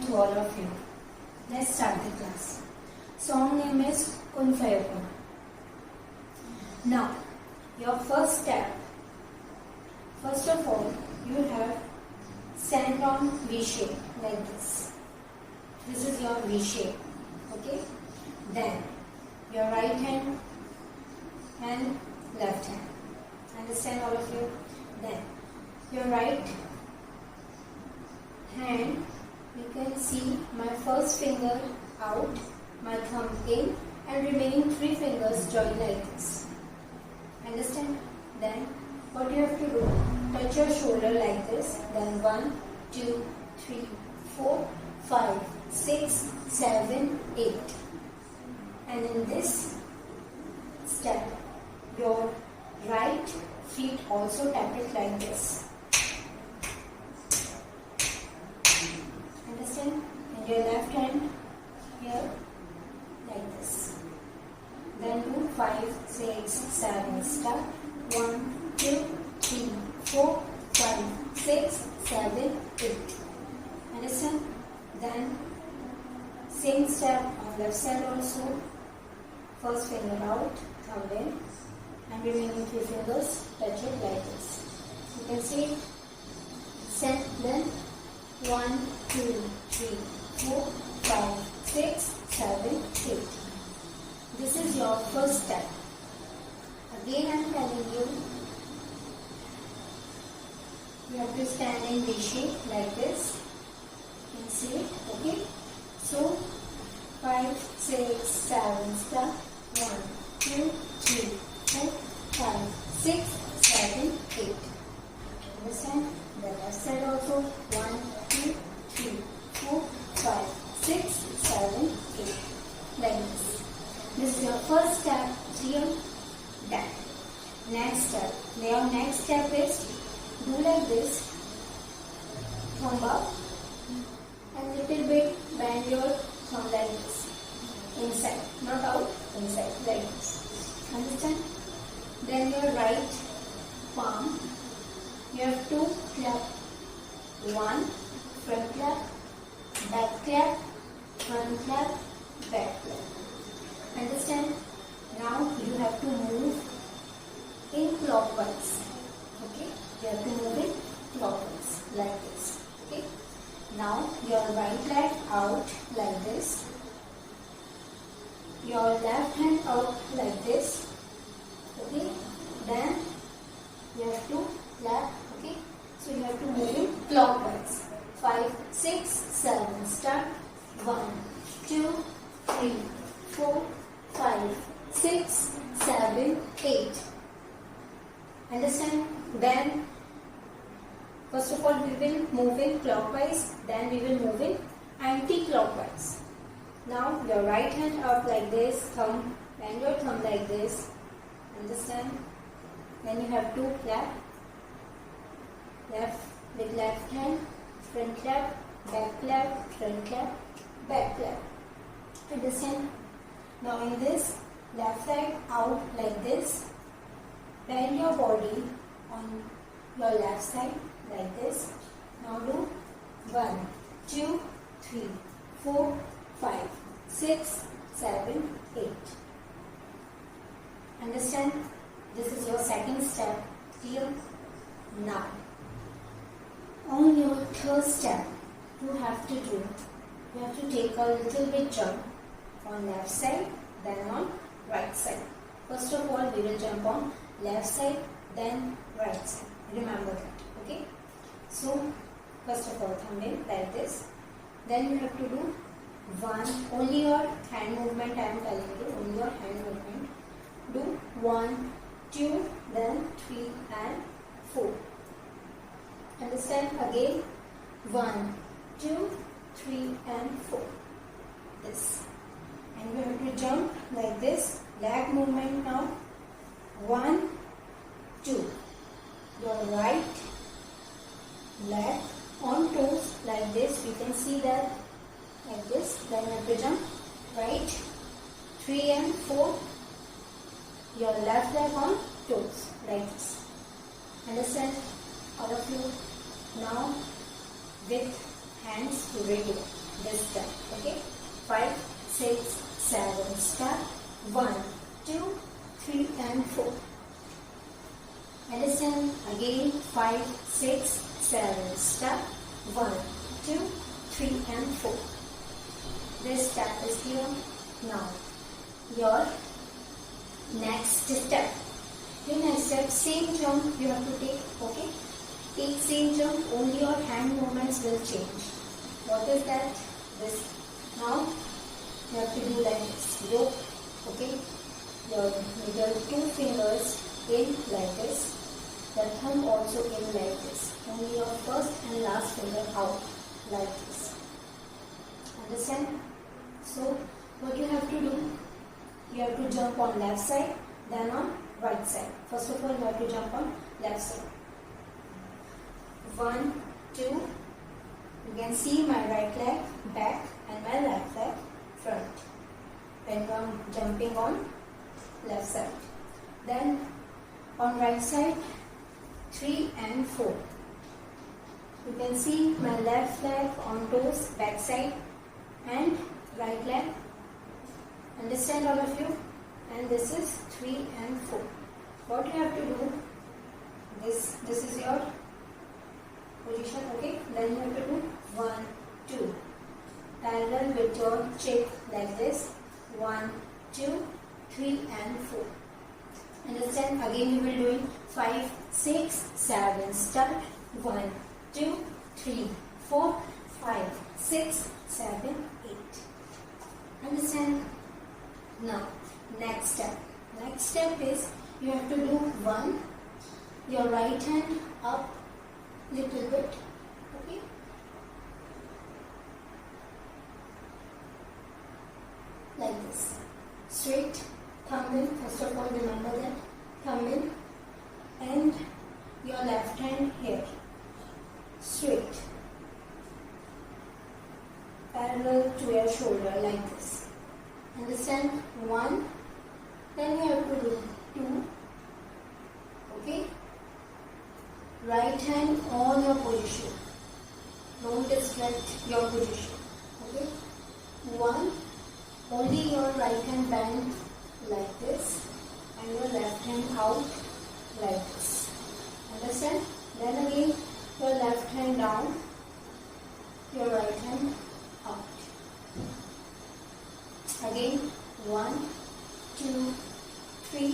to all of you. Let's start the class. Song name is Kun Fayakun. Now, your first step. First of all, you have stand on V shape like this. This is your V shape. Okay? Then, your right hand and left hand. Understand all of you? Then, your right hand, you can see my first finger out, my thumb in, and remaining 3 fingers join like this. Understand? Then what you have to do, touch your shoulder like this. Then 1, 2, 3, 4, 5, 6, 7, 8. And in this step, your right feet also tap it like this. Understand? And your left hand here like this. Then do 5, 6, 7 step. 1, 2, 3, 4, 5, 6, 7, 8. Understand? Then same step on left side also. First finger out, thumb in, and remaining 3 fingers touch it like this. You can see set. Then 1, 2, 3, 4, 5, 6, 7, 8. This is your first step. Again I am telling you, you have to stand in V shape like this. You can see it, okay? So 5, 6, 7 step. 1, 2, 3, 4, 5, 6, 7, 8. Understand? The left side also. 1, 2, 3, 4, 5, 6, 7, 8. Like this. This is your first step. Clear? Done. Next step. Your next step is do like this. Thumb up and little bit bend your thumb like this. Inside, not out, inside, like this. Understand? Then your right palm, you have to clap. 1, front clap, back clap, front clap, back clap. Understand? Now you have to move in clockwise. Okay? You have to move in clockwise like this. Okay? Now your right leg out like this. Your left hand out like this. Okay? Then you have to clap. Okay? So you have to move in clockwise. 5, 6, 7. Start. 1, 2, 3, 4, 5, 6, 7, 8. Understand? Then first of all we will move in clockwise, then we will move in anti-clockwise. Now your right hand up like this, thumb, and your thumb like this. Understand? Then you have to clap. Left with left hand, front clap, back clap, front clap, back clap. Understand? Now in this, left side out like this. Bend your body on your left side like this. Now do 1, 2, 3, 4, 5, 6, 7, 8. Understand? This is your second step. Clear? Now, on your third step, you have to take a little bit jump on left side, then on right side. First of all, we will jump on left side, then right side. Remember that. Okay? So, first of all, thumb in like this. Then you have to do 1, only your hand movement I am telling you, only your hand movement. Do 1, 2, then 3 and 4. Understand? Again 1, 2, 3 and 4. This. And you have to jump like this. Leg movement now. 1, 2. Your right leg on toes like this. You can see that like this. Then you have to jump right. 3 and 4. Your left leg on toes like this. Understand? All of you. Now with hands ready. this step. Okay, 5, 6, 7, start. 1, 2, 3 and 4. Understand? Again 5, 6, 7, start. 1, 2, 3 and 4. This step is clear. Now your next step. Your next step, same jump you have to take. Okay, take same jump, only your hand movements will change. What is that? This. Now you have to do like this. Rope. Okay, your middle 2 fingers in like this, the thumb also in like this, only your first and last finger out like this. Understand? So what you have to do, you have to jump on left side, then on right side. First of all, you have to jump on left side. 1, 2, you can see my right leg back and my left leg front when I'm jumping on left side. Then on right side, 3 and 4. You can see my left leg on toes, back side, and right leg. Understand all of you? And this is 3 and 4. What you have to do, this is your position. Okay, then you have to do 1, 2, parallel with your cheek like this. 1, 2, 3 and 4. Understand? Again you will doing 5, 6, 7, start. 1, 2, 3, 4, 5, 6, 7, 8. Understand? Now next step. Next step is you have to do 1, your right hand up little bit. Okay, like this. Straight thumb in. First of all, remember that thumb in, and your left hand here. Straight, parallel to your shoulder like this. Understand? 1. Then you have to do 2. Okay. Right hand on your position. Don't distract your position. Okay. 1. Only your right hand bend like this and your left hand out like this. Understand? Then again your left hand down, your right hand out. Again 1, 2, 3,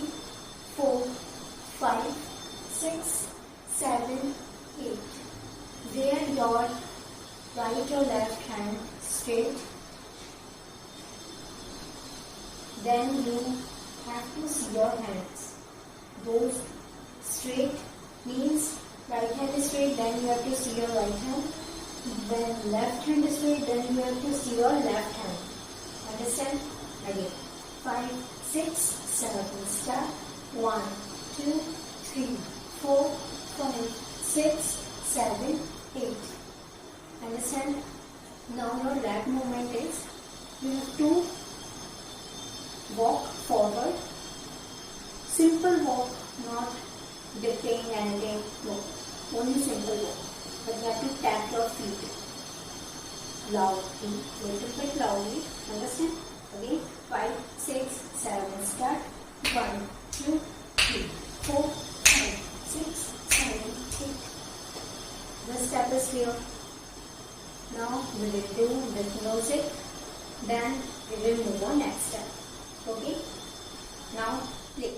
4, 5, 6, 7, 8. Where your right or left hand straight, then you have to see your hands. Those straight means right hand is straight, then you have to see your right hand. When left hand is straight, then you have to see your left hand. Understand? Again 5, 6, 7, start. 1, 2, 3, 4, 5, 6, 7, 8. Understand? Now your leg movement is, you have to walk forward. Simple walk, not dipping, anything. No, only simple walk. But you have to tap your feet loudly, little bit loudly. Understand? Again 5, 6, 7, start. 1, 2, 3, 4, 5, 6, 7, 8. This step is clear. Now we will do with music, then we will move on next step. Okay? Now play.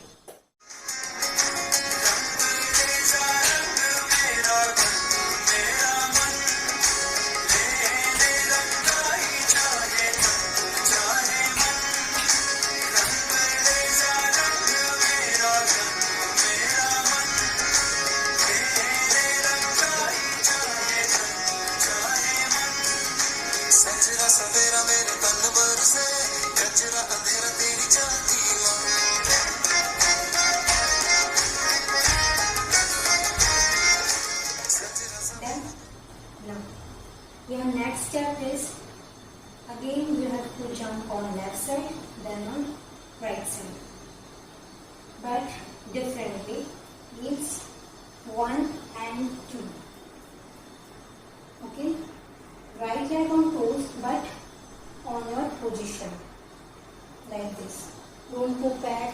Your next step is, again you have to jump on left side, then on right side, but differently, means 1 and 2. Okay, right leg on toes, but like this. Don't go back,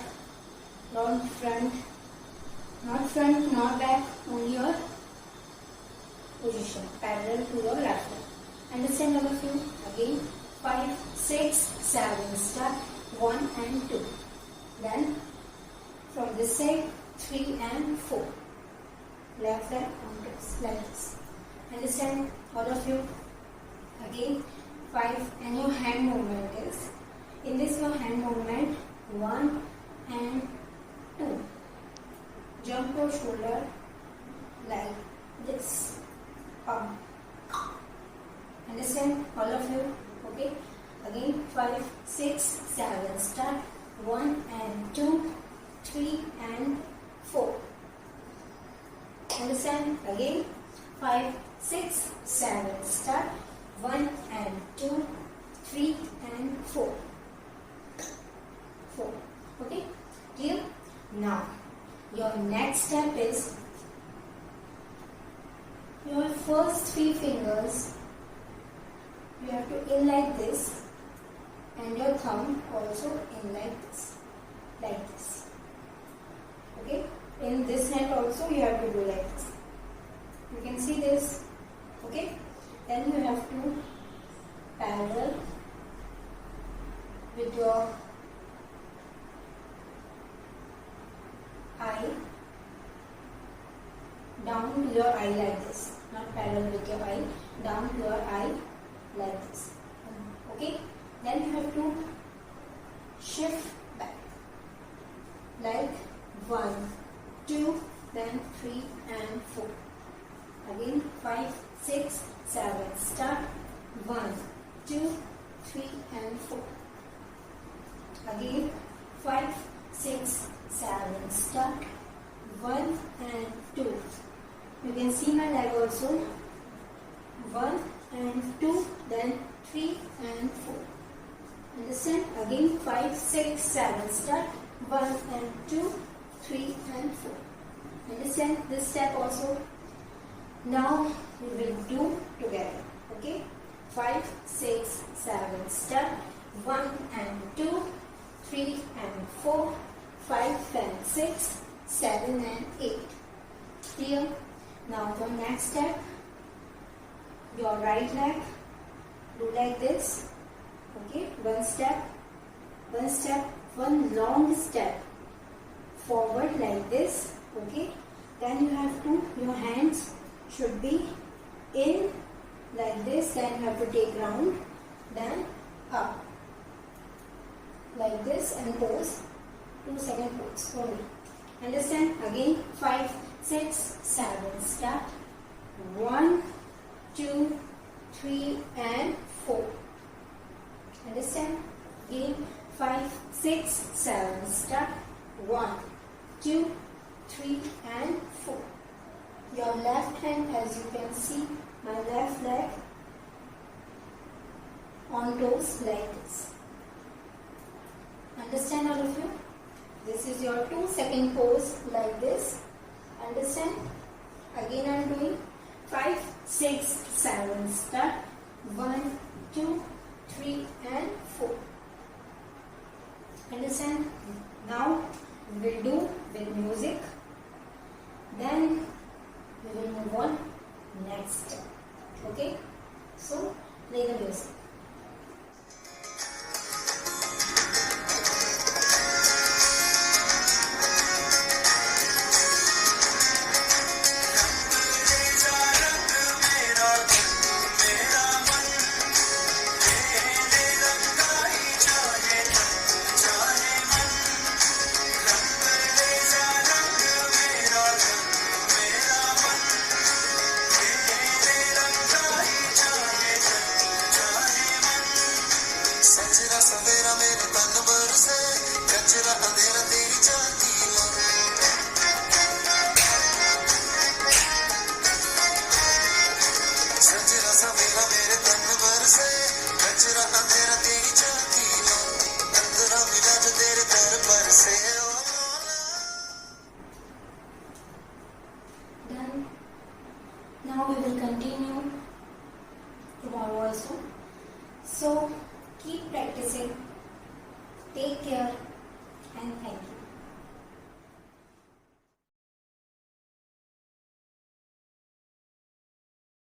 not front, not back, only your position, parallel to your left leg. Understand all of you? Again, 5, 6, 7, start 1 and 2. Then from this side, 3 and 4. Left leg on toes, like this. Understand all of you? Again, 5, and your hand movement is, in this your hand movement, 1 and 2. Jump your shoulder like this. Up. Understand all of you? Okay. Again, 5, 6, 7. Start 1 and 2, 3 and 4. Understand? Again, 5, 6, 7. Start 1 and 2, 3 and 4. 4. Okay. Clear? Now, your next step is your first 3 fingers. You have to in like this, and your thumb also in like this, okay. In this hand also you have to do like this. You can see this, okay. Then you have to parallel with your eye down to your eye like this, not parallel with your eye, down to your eye like this, okay. Then you have to shift back like 1, 2, then 3 and 4. Again 5, 6, 7. Start 1, 2, 3 and 4. Again 5, 6, 7. Start 1 and 2. You can see my leg also. 1 and 2, then 3 and 4. Understand? Again 5, 6, 7. Start 1 and 2, 3 and 4. Understand this step also? Now we will do together. Okay? 5, 6, 7. Start 1 and 2, 3 and 4, 5 and 6, 7 and 8. Clear? Now the next step, your right leg, do like this. Okay, one step, one long step forward like this. Okay, then you have to, your hands should be in like this, then you have to take round, then up like this and pose, 2 second pose only. Understand? Again 5, 6, 7. Start 1, 2, 3 and 4. Understand? Again 5, 6, 7. Start 1, 2, 3 and 4. Your left hand, as you can see, my left leg on toes like this. Understand all of you? This is your 2 second pose like this. Understand? Again I am doing 5, 6, 7. Start 1, 2, 3 and 4. Understand? Now we will do with music. Then we will move on next step. Okay? So play the music. Now we will continue tomorrow also. So keep practicing Take care and thank you.